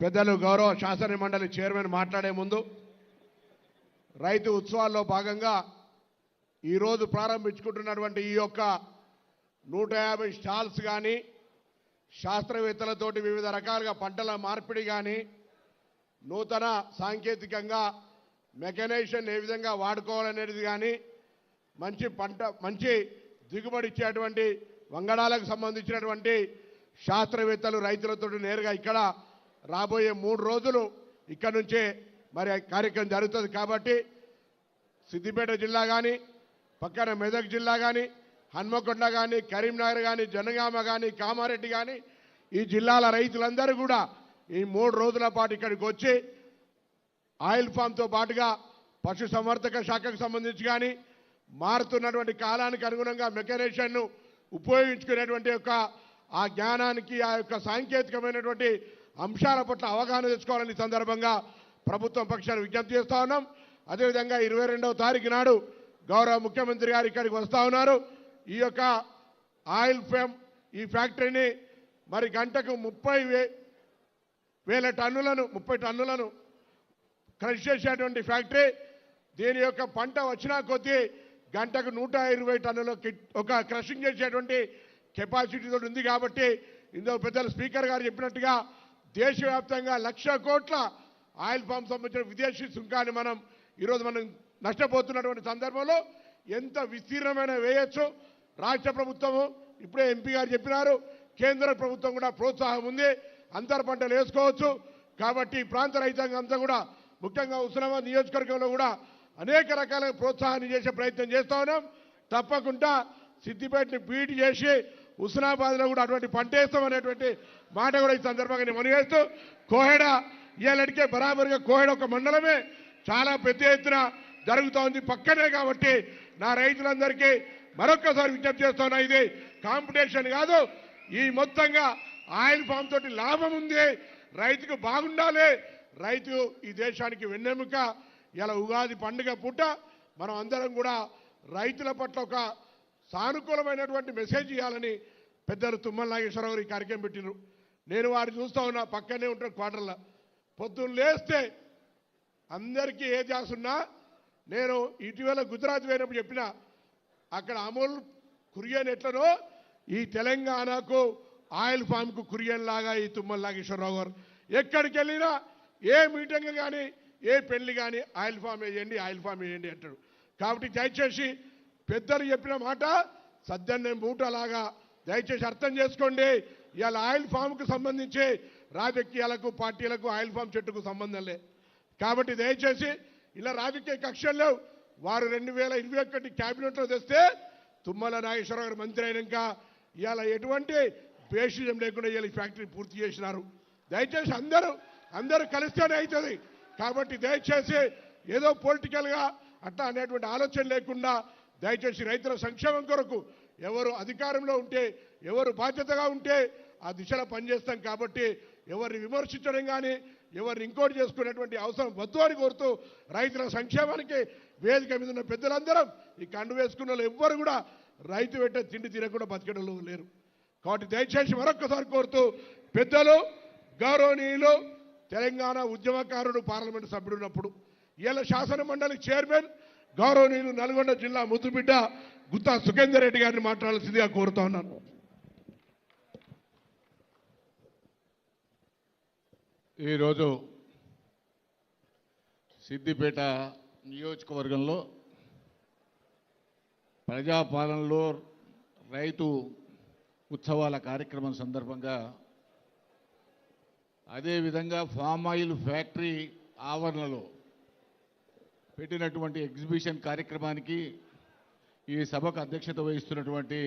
పెద్దలు గౌరవ శాసన మండలి చైర్మన్ మాట్లాడే ముందు రైతు ఉత్సవాల్లో భాగంగా ఈరోజు ప్రారంభించుకుంటున్నటువంటి ఈ యొక్క 150 స్టాల్స్ కానీ శాస్త్రవేత్తలతోటి వివిధ రకాలుగా పంటల మార్పిడి కానీ నూతన సాంకేతికంగా మెకనైజేషన్ ఏ విధంగా వాడుకోవాలనేది కానీ మంచి దిగుబడి ఇచ్చేటువంటి వంగడాలకు సంబంధించినటువంటి శాస్త్రవేత్తలు రైతులతో నేరుగా ఇక్కడ రాబోయే 3 రోజులు ఇక్కడ నుంచే మరి కార్యక్రమం జరుగుతుంది కాబట్టి సిద్దిపేట జిల్లా కానీ పక్కన మెదక్ జిల్లా కానీ హన్మకొండ కానీ కరీంనగర్ కానీ జనగామ కానీ కామారెడ్డి కానీ ఈ జిల్లాల రైతులందరూ కూడా ఈ 3 రోజుల పాటు ఇక్కడికి వచ్చి ఆయిల్ ఫామ్తో పాటుగా పశు సంవర్ధక శాఖకు సంబంధించి కానీ మారుతున్నటువంటి కాలానికి అనుగుణంగా మెకనైజేషన్ను ఉపయోగించుకునేటువంటి యొక్క ఆ జ్ఞానానికి ఆ యొక్క సాంకేతికమైనటువంటి అంశాల పట్ల అవగాహన తెచ్చుకోవాలని సందర్భంగా ప్రభుత్వం పక్షాన్ని విజ్ఞప్తి చేస్తా ఉన్నాం. అదేవిధంగా 22వ తారీఖు నాడు గౌరవ ముఖ్యమంత్రి గారు ఇక్కడికి వస్తూ ఉన్నారు. ఈ యొక్క ఆయిల్ ఫామ్ ఈ ఫ్యాక్టరీని మరి గంటకు 30,000 టన్నులను క్రష్ చేసేటువంటి ఫ్యాక్టరీ. దీని యొక్క పంట వచ్చినా కొద్దీ గంటకు 120 టన్నుల ఒక క్రషింగ్ చేసేటువంటి కెపాసిటీతో ఉంది. కాబట్టి ఇందులో పెద్దలు స్పీకర్ గారు చెప్పినట్టుగా దేశవ్యాప్తంగా 1,00,000 కోట్ల ఆయిల్ ఫామ్ సంబంధించిన విదేశీ సుంకాన్ని ఈరోజు మనం నష్టపోతున్నటువంటి సందర్భంలో ఎంత విస్తీర్ణమైన వేయచ్చు. రాష్ట్ర ప్రభుత్వము ఇప్పుడే ఎంపీ గారు చెప్పినారు, కేంద్ర ప్రభుత్వం కూడా ప్రోత్సాహం ఉంది, అంతర పంటలు వేసుకోవచ్చు. కాబట్టి ఈ ప్రాంత రైతాంగం అంతా కూడా ముఖ్యంగా హుస్నాబాద్ నియోజకవర్గంలో కూడా అనేక రకాల ప్రోత్సాహాన్ని చేసే ప్రయత్నం చేస్తా ఉన్నాం. తప్పకుండా సిద్దిపేటని బీట్ చేసి హుస్నాబాద్లో కూడా అటువంటి పంట వేస్తామనేటువంటి మాట కూడా ఈ సందర్భంగా నేను మనవేస్తూ కోహెడ ఇవాళకే బరాబరుగా కోహెడ ఒక మండలమే చాలా పెద్ద ఎత్తున జరుగుతూ ఉంది పక్కనే. కాబట్టి నా రైతులందరికీ మరొక్కసారి విజ్ఞప్తి చేస్తున్నా, ఇది కాంపిటీషన్ కాదు. ఈ మొత్తంగా ఆయిల్ ఫామ్ తోటి లాభం ఉంది, రైతుకు బాగుండాలి. రైతు ఈ దేశానికి వెన్నెముక. ఇలా ఉగాది పండుగ పూట మనం అందరం కూడా రైతుల పట్ల ఒక సానుకూలమైనటువంటి మెసేజ్ ఇవ్వాలని పెద్దలు తుమ్మల నాగేశ్వరరావు గారు ఈ కార్యక్రమం పెట్టినారు. నేను వారిని చూస్తూ ఉన్నా, పక్కనే ఉంటారు క్వార్టర్లో. పొద్దున్న లేస్తే అందరికీ ఏ జాసున్నా, నేను ఇటీవల గుజరాత్ పోయినప్పుడు చెప్పిన, అక్కడ అమూల్ కురియన్ ఎట్లనో ఈ తెలంగాణకు ఆయిల్ ఫామ్కు కురియన్ లాగా ఈ తుమ్మల నాగేశ్వరరావు గారు ఎక్కడికి వెళ్ళినా ఏ మీటింగ్ కానీ ఏ పెళ్లి కానీ ఆయిల్ ఫామ్ వేయండి అంటాడు. కాబట్టి దయచేసి పెద్దలు చెప్పిన మాట సద్దన్నం బూటలాగా దయచేసి అర్థం చేసుకోండి. ఇవాళ ఆయిల్ ఫామ్కు సంబంధించి రాజకీయాలకు పార్టీలకు ఆయిల్ ఫామ్ చెట్టుకు సంబంధం లే. కాబట్టి దయచేసి ఇలా రాజకీయ కక్షలు లేవు. వారు 2021 క్యాబినెట్లో తెస్తే తుమ్మల నాగేశ్వరరావు గారు మంత్రి అయినాక ఇవాళ ఎటువంటి బేషిజం లేకుండా ఇవాళ ఈ ఫ్యాక్టరీ పూర్తి చేసినారు. దయచేసి అందరూ కలిస్తేనే అవుతుంది. కాబట్టి దయచేసి ఏదో పొలిటికల్గా అట్లా అనేటువంటి ఆలోచన లేకుండా దయచేసి రైతుల సంక్షేమం కొరకు ఎవరు అధికారంలో ఉంటే, ఎవరు బాధ్యతగా ఉంటే ఆ దిశలో పనిచేస్తాం. కాబట్టి ఎవరిని విమర్శించడం కానీ ఎవరిని ఇంకోటి చేసుకునేటువంటి అవసరం వద్దు అని కోరుతూ రైతుల సంక్షేమానికి వేదిక మీద ఉన్న పెద్దలందరం ఈ కండు వేసుకున్న వాళ్ళు ఎవ్వరు కూడా రైతు పెట్టే తిండి తినకుండా బతికేటలో లేరు. కాబట్టి దయచేసి మరొక్కసారి కోరుతూ పెద్దలు గౌరవనీయులు తెలంగాణ ఉద్యమకారుడు పార్లమెంటు సభ్యుడు ఉన్నప్పుడు ఇవాళ శాసన మండలి చైర్మన్ గౌరవనీయులు నల్గొండ జిల్లా ముద్దుబిడ్డ గుత్తా సుఖేందర్ రెడ్డి గారిని మాట్లాడాల్సిందిగా కోరుతా ఉన్నాను. ఈరోజు సిద్దిపేట నియోజకవర్గంలో ప్రజాపాలనలో రైతు ఉత్సవాల కార్యక్రమం సందర్భంగా అదేవిధంగా ఫామ్ ఆయిల్ ఫ్యాక్టరీ ఆవరణలో పెట్టినటువంటి ఎగ్జిబిషన్ కార్యక్రమానికి ఈ సభకు అధ్యక్షత వహిస్తున్నటువంటి